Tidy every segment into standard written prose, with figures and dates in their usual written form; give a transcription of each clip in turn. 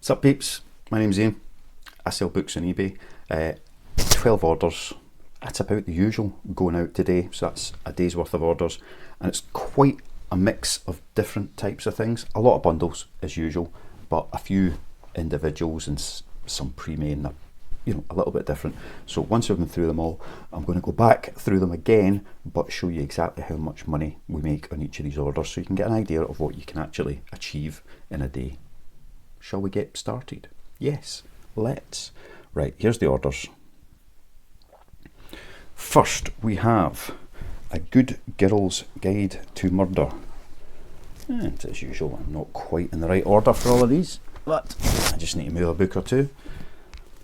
What's up, peeps? My name's Ian. I sell books on eBay. 12 orders. That's about the usual going out today, so that's a day's worth of orders, and it's quite a mix of different types of things. A lot of bundles as usual, but a few individuals and some pre-made, and a little bit different. So once I've been through them all, I'm going to go back through them again, but show you exactly how much money we make on each of these orders, so you can get an idea of what you can actually achieve in a day. Shall we get started? Yes, let's. Right, here's the orders. First, we have A Good Girl's Guide to Murder. And as usual, I'm not quite in the right order for all of these, but I just need to move a book or two.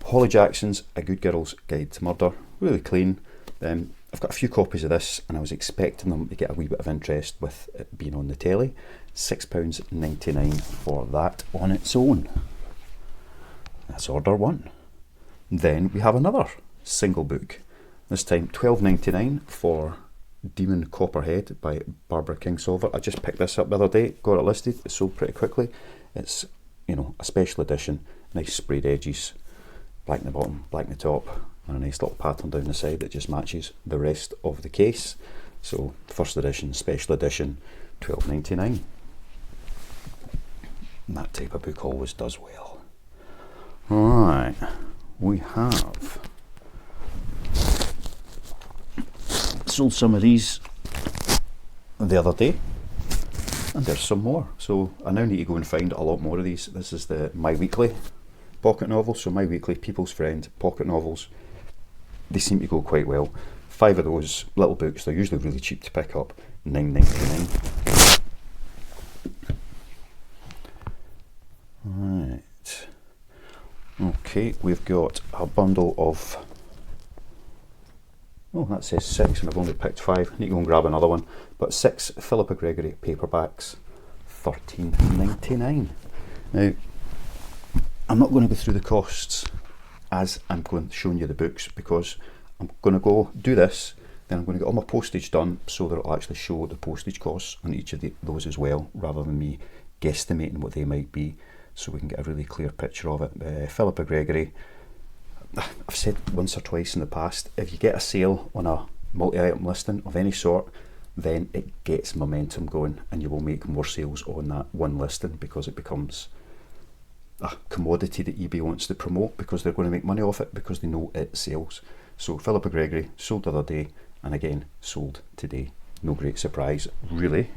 Holly Jackson's A Good Girl's Guide to Murder. Really clean. I've got a few copies of this, and I was expecting them to get a wee bit of interest with it being on the telly. £6.99 for that on its own. That's order one. Then we have another single book. This time £12.99 for Demon Copperhead by Barbara Kingsolver. I just picked this up the other day, got it listed, it sold pretty quickly. It's, a special edition, nice sprayed edges, black in the bottom, black in the top, and a nice little pattern down the side that just matches the rest of the case. So first edition, special edition, £12.99. That type of book always does well. Right, we have sold some of these the other day, and there's some more. So I now need to go and find a lot more of these. This is the My Weekly pocket novel. So My Weekly, People's Friend pocket novels. They seem to go quite well. 5 of those little books. They're usually really cheap to pick up. £9.99. Right. Okay, we've got a bundle of. Oh, that says 6, and I've only picked 5. Need to go and grab another one. But 6 Philippa Gregory paperbacks, £13.99. Now, I'm not going to go through the costs as I'm showing you the books, because I'm going to go do this, then I'm going to get all my postage done so that it'll actually show the postage costs on each of those as well, rather than me guesstimating what they might be, so we can get a really clear picture of it. Philippa Gregory. I've said once or twice in the past, if you get a sale on a multi-item listing of any sort, then it gets momentum going, and you will make more sales on that one listing, because it becomes a commodity that eBay wants to promote, because they're going to make money off it, because they know it sells. So Philippa Gregory sold the other day, and again sold today. No great surprise, really.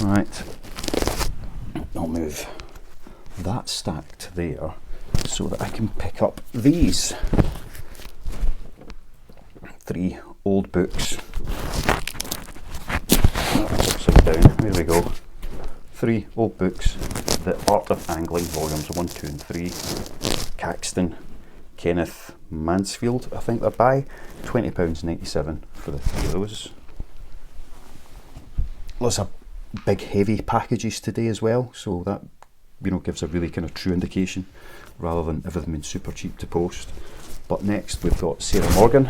Right, I'll move that stacked there so that I can pick up these 3 old books. Upside down, there we go. 3 old books. The Art of Angling, volumes 1, 2 and 3. Caxton, Kenneth Mansfield, I think they're by. £20.97 for the 3 of those. Lots of big heavy packages today as well, so that gives a really kind of true indication, rather than everything being super cheap to post. But next we've got Sarah Morgan.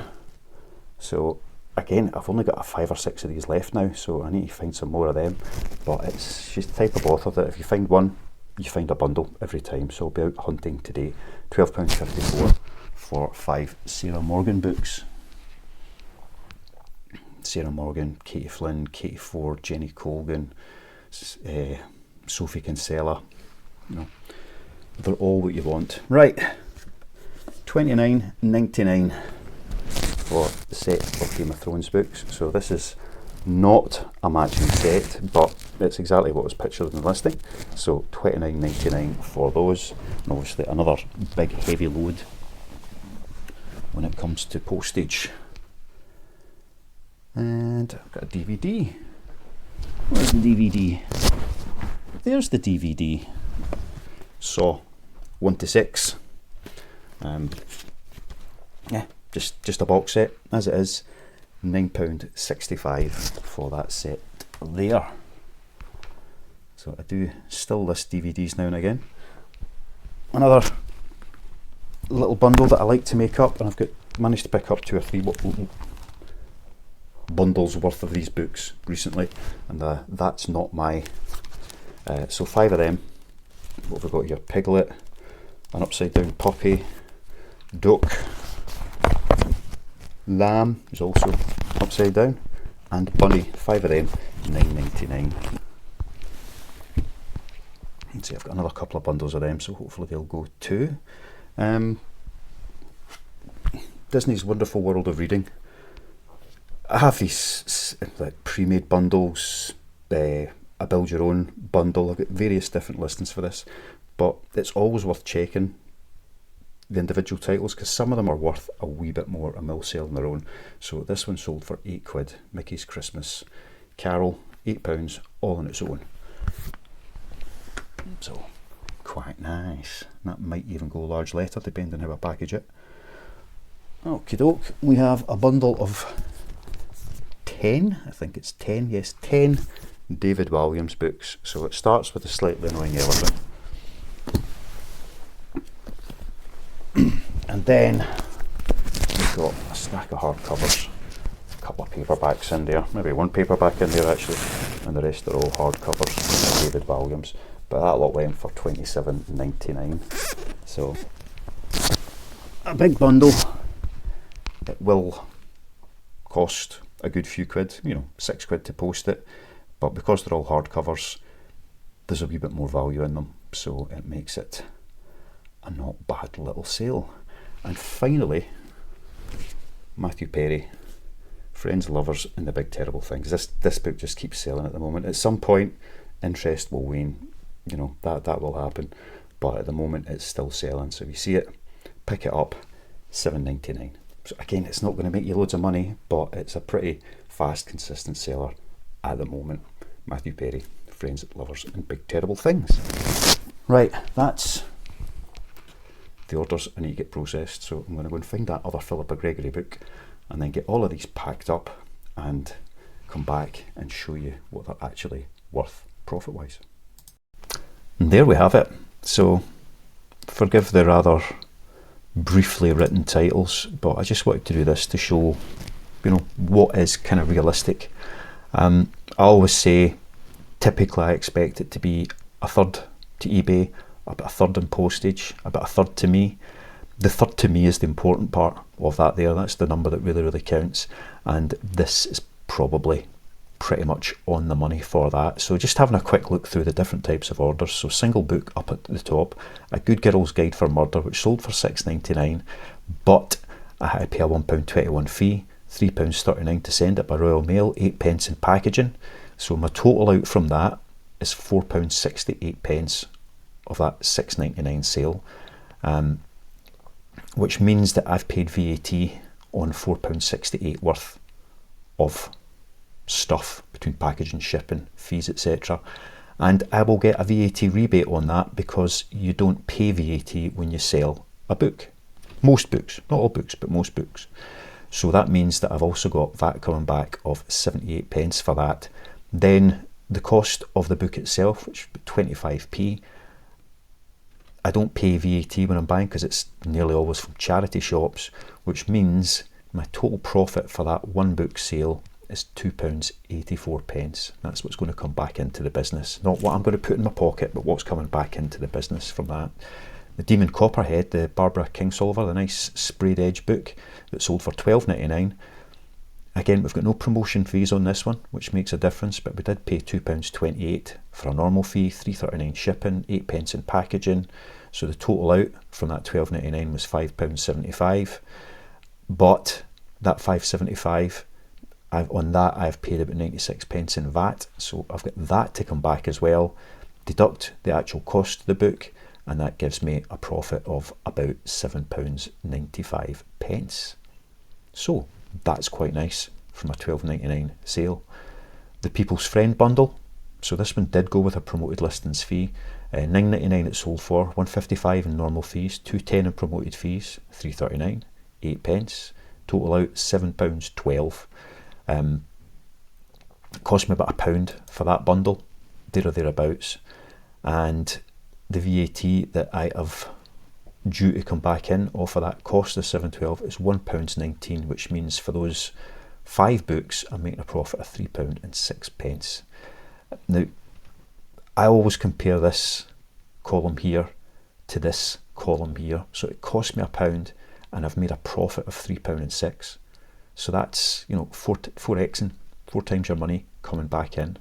So again, I've only got 5 or 6 of these left now, so I need to find some more of them. But she's the type of author that if you find one, you find a bundle every time. So I'll be out hunting today. £12.54 for 5 Sarah Morgan books. Sarah Morgan, Katie Flynn, Katie Ford, Jenny Colgan, Sophie Kinsella. They're all what you want. Right, £29.99 for the set of Game of Thrones books. So this is not a matching set, but it's exactly what was pictured in the listing. So £29.99 for those, and obviously another big heavy load when it comes to postage. And I've got a DVD. Where's the DVD? There's the DVD. Saw 1 to 6. Yeah, just a box set as it is. £9.65 for that set there. So I do still list DVDs now and again. Another little bundle that I like to make up, and I've managed to pick up 2 or 3 bundles worth of these books recently, and that's not my so 5 of them What have we got here? Piglet, an upside down puppy, duck, lamb is also upside down, and bunny, 5 of them, £9.99. You can see I've got another couple of bundles of them, so hopefully they'll go too. Disney's Wonderful World of Reading. I have these like pre-made bundles, a build your own bundle. I've got various different listings for this, but it's always worth checking the individual titles because some of them are worth a wee bit more and will sell on their own. So this one sold for £8, Mickey's Christmas Carol, £8, all on its own. So quite nice. That might even go large letter depending on how I package it. Okie doke, we have a bundle of 10, I think it's 10, yes, 10 David Walliams books. So it starts with a slightly annoying elephant. And then we've got a stack of hardcovers, a couple of paperbacks in there, maybe one paperback in there actually, and the rest are all hardcovers, David Walliams. But that lot went for £27.99. So a big bundle. It will cost a good few quid, you know, £6 to post it, but because they're all hardcovers, there's a wee bit more value in them, so it makes it a not bad little sale. And finally, Matthew Perry, Friends, Lovers and the Big Terrible Things. This book just keeps selling at the moment. At some point, interest will wane, you know, that will happen, but at the moment it's still selling. So if you see it, pick it up, £7.99. So again, it's not going to make you loads of money, but it's a pretty fast, consistent seller at the moment. Matthew Perry, Friends, Lovers and Big Terrible Things. Right, that's the orders I need to get processed. So I'm going to go and find that other Philippa Gregory book and then get all of these packed up and come back and show you what they're actually worth profit-wise. And there we have it. So forgive the rather briefly written titles, but I just wanted to do this to show, you know, what is kind of realistic. I always say typically I expect it to be a third to eBay, about a third in postage, about a third to me. The third to me is the important part of that there. That's the number that really counts, and this is probably pretty much on the money for that. So just having a quick look through the different types of orders. So single book up at the top, A Good Girl's Guide for Murder, which sold for £6.99, but I had to pay a £1.21 fee, £3.39 to send it by Royal Mail, 8p in packaging. So my total out from that is £4.68 of that £6.99 sale, which means that I've paid VAT on £4.68 worth of stuff between packaging, shipping, fees, etc. And I will get a VAT rebate on that because you don't pay VAT when you sell a book. Most books, not all books, but most books. So that means that I've also got VAT coming back of 78p for that. Then the cost of the book itself, which is 25p, I don't pay VAT when I'm buying because it's nearly always from charity shops, which means my total profit for that one book sale is £2.84. That's what's going to come back into the business. Not what I'm going to put in my pocket, but what's coming back into the business from that. The Demon Copperhead, the Barbara Kingsolver, the nice sprayed edge book that sold for £12.99. Again, we've got no promotion fees on this one, which makes a difference, but we did pay £2.28 for a normal fee, £3.39 shipping, 8p in packaging. So the total out from that £12.99 was £5.75. But that £5.75, on that I've paid about 96p in VAT, so I've got that to come back as well. Deduct the actual cost of the book, and that gives me a profit of about £7.95. So that's quite nice from a £12.99 sale. The People's Friend bundle, so this one did go with a promoted listings fee. £9.99 it sold for, £1.55 in normal fees, £2.10 in promoted fees, £3.39, 8p. Total out £7.12. Cost me about £1 for that bundle, there or thereabouts, and the VAT that I have due to come back in off of that cost of £7.12 is £1.19, which means for those 5 books I'm making a profit of £3.06. Now I always compare this column here to this column here. So it cost me £1 and I've made a profit of £3.06. So that's, you know, 4xing, 4 times your money coming back in.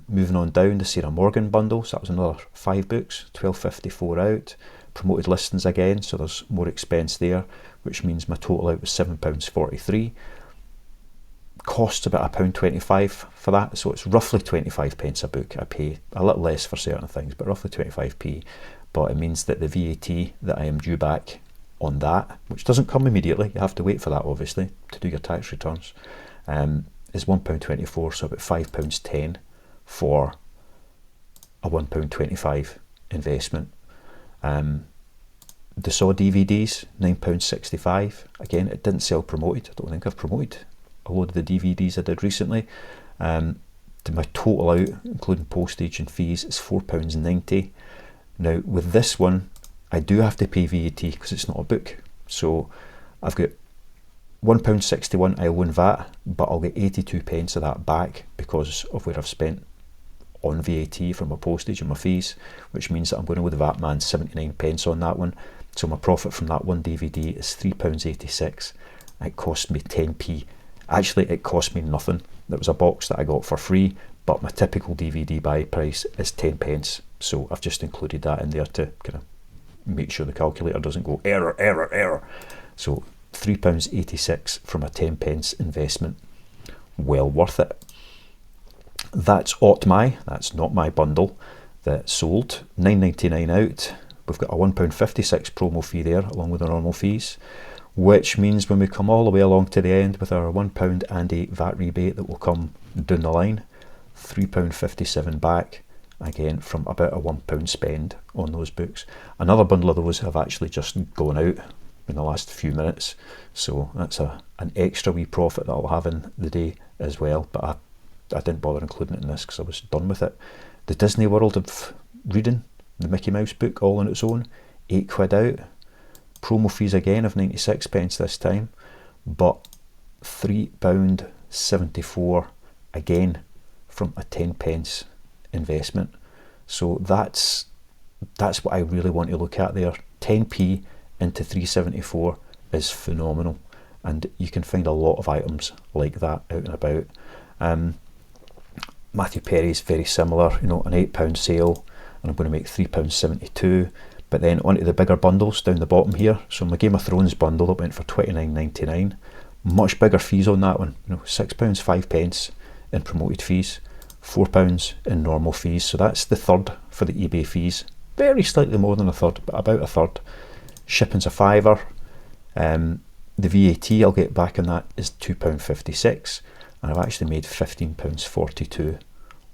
Moving on down, the Sarah Morgan bundle, so that was another 5 books, £12.54 out. Promoted listings again, so there's more expense there, which means my total out was £7.43. Costs about £1.25 for that, so it's roughly 25p a book. I pay a little less for certain things, but roughly 25p. But it means that the VAT that I am due back on that, which doesn't come immediately, you have to wait for that obviously to do your tax returns, is £1.24, so about £5.10 for a £1.25 investment. The Saw DVDs, £9.65. Again, it didn't sell promoted. I don't think I've promoted a load of the DVDs I did recently. My total out, including postage and fees, is £4.90. Now with this one, I do have to pay VAT because it's not a book. So I've got £1.61 I owe in VAT, but I'll get 82p of that back because of where I've spent on VAT from my postage and my fees, which means that I'm going to owe the VAT man 79p on that one. So my profit from that one DVD is £3.86. It cost me 10p. Actually, it cost me nothing. There was a box that I got for free, but my typical DVD buy price is 10p. So I've just included that in there to kind of make sure the calculator doesn't go error, error, error. So £3.86 from a 10p investment. Well worth it. That's that's not my bundle that sold. £9.99 out. We've got a £1.56 promo fee there along with the normal fees, which means when we come all the way along to the end with our £1 and a VAT rebate that will come down the line, £3.57 back, again from about a £1 spend on those books. Another bundle of those have actually just gone out in the last few minutes, so that's an extra wee profit that I'll have in the day as well, but I didn't bother including it in this because I was done with it. The Disney World of Reading, the Mickey Mouse book, all on its own, £8 out. Promo fees again of 96p this time, but £3.74 again from a 10p investment. So that's what I really want to look at there. 10p into 374 is phenomenal, and you can find a lot of items like that out and about. Matthew Perry's very similar, you know, an £8 sale, and I'm going to make £3.72. But then onto the bigger bundles down the bottom here. So my Game of Thrones bundle, that went for £29.99. Much bigger fees on that one, you know, £6, 5p in promoted fees, £4 in normal fees. So that's the third for the eBay fees. Very slightly more than a third, but about a third. Shipping's a £5. The VAT I'll get back on that is £2.56, and I've actually made £15.42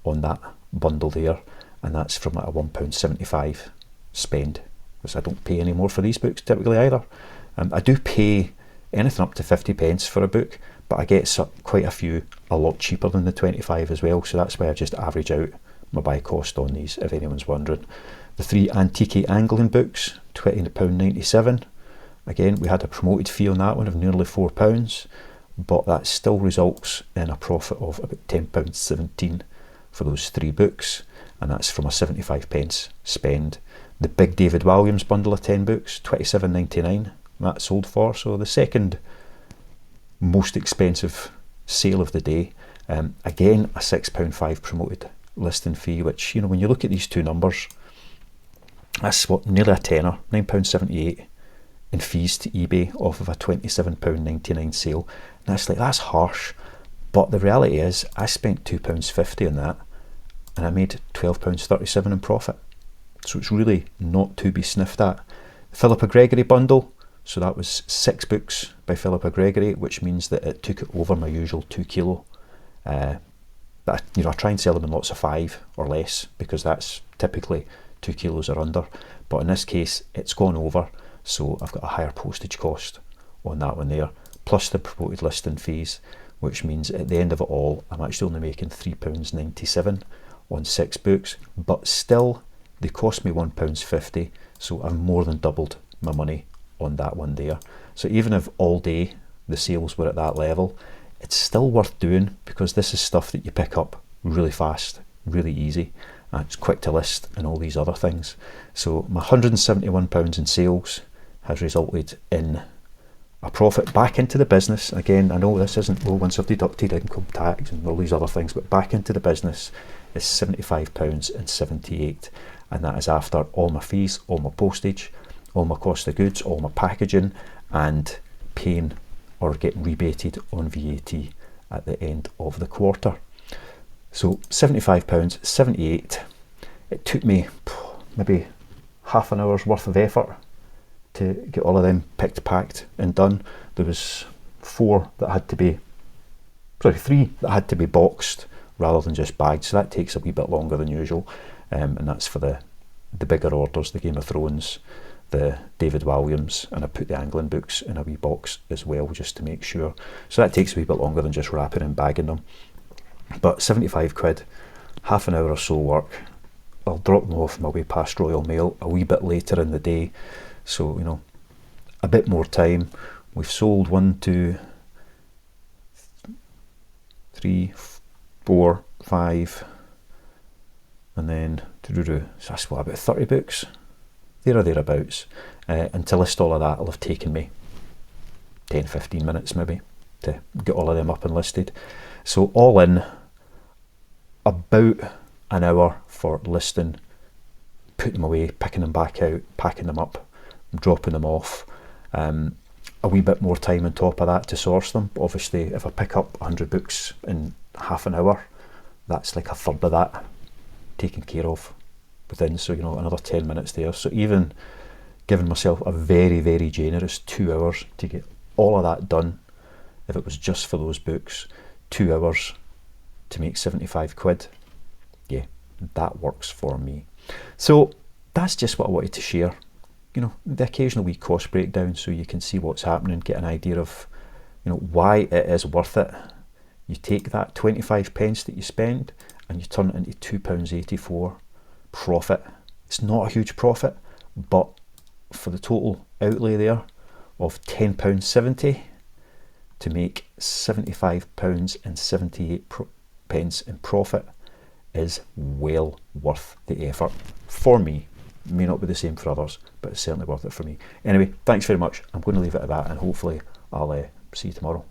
on that bundle there, and that's from a £1.75 spend, because I don't pay any more for these books typically either. I do pay anything up to 50p for a book, but I get quite a few a lot cheaper than the 25 as well, so that's why I just average out my buy cost on these, if anyone's wondering. The 3 Antique Angling books, £20.97. Again, we had a promoted fee on that one of nearly £4, but that still results in a profit of about £10.17 for those 3 books, and that's from a 75p spend. The big David Walliams bundle of 10 books, £27.99, that sold for. So the second most expensive sale of the day. Again, a £6.5 promoted listing fee, which, you know, when you look at these two numbers, that's what, nearly a tenner, £9.78 in fees to eBay off of a £27.99 sale. And that's harsh, but the reality is I spent £2.50 on that, and I made £12.37 in profit. So it's really not to be sniffed at. The Philippa Gregory bundle, so that was 6 books by Philippa Gregory, which means that it took it over my usual 2 kilo. But you know, I try and sell them in lots of 5 or less, because that's typically 2 kilos or under. But in this case, it's gone over, so I've got a higher postage cost on that one there, plus the promoted listing fees, which means at the end of it all, I'm actually only making £3.97 on 6 books, but still they cost me £1.50, so I've more than doubled my money on that one there. So even if all day the sales were at that level, it's still worth doing, because this is stuff that you pick up really fast, really easy, it's quick to list and all these other things. So my £171 in sales has resulted in a profit back into the business. Again, I know this isn't, well, once I've deducted income tax and all these other things, but back into the business is £75.78, and that is after all my fees, all my postage, all my cost of goods, all my packaging, and paying or getting rebated on VAT at the end of the quarter. So £75.78. It took me maybe half an hour's worth of effort to get all of them picked, packed and done. There was three that had to be boxed rather than just bagged, so that takes a wee bit longer than usual, and that's for the bigger orders, the Game of Thrones, the David Williams, and I put the angling books in a wee box as well, just to make sure. So that takes a wee bit longer than just wrapping and bagging them. But 75 quid, half an hour or so work. I'll drop them off my way past Royal Mail a wee bit later in the day, so you know, a bit more time. We've sold 1, 2, 3, 4, 5, and then so that's what, about 30 books, there or thereabouts, and to list all of that will have taken me 10-15 minutes maybe to get all of them up and listed. So all in, about an hour for listing, putting them away, picking them back out, packing them up, dropping them off. A wee bit more time on top of that to source them. Obviously, if I pick up 100 books in half an hour, that's like a third of that taken care of within, so you know, another 10 minutes there. So even giving myself a very, very generous 2 hours to get all of that done, if it was just for those books, 2 hours to make 75 quid, yeah, that works for me. So that's just what I wanted to share. You know, the occasional wee cost breakdown, so you can see what's happening, get an idea of, you know, why it is worth it. You take that 25 pence that you spend and you turn it into £2.84 profit. It's not a huge profit, but for the total outlay there of £10.70 to make £75.78 in profit is well worth the effort for me. It may not be the same for others, but it's certainly worth it for me. Anyway, thanks very much. I'm going to leave it at that, and hopefully I'll see you tomorrow.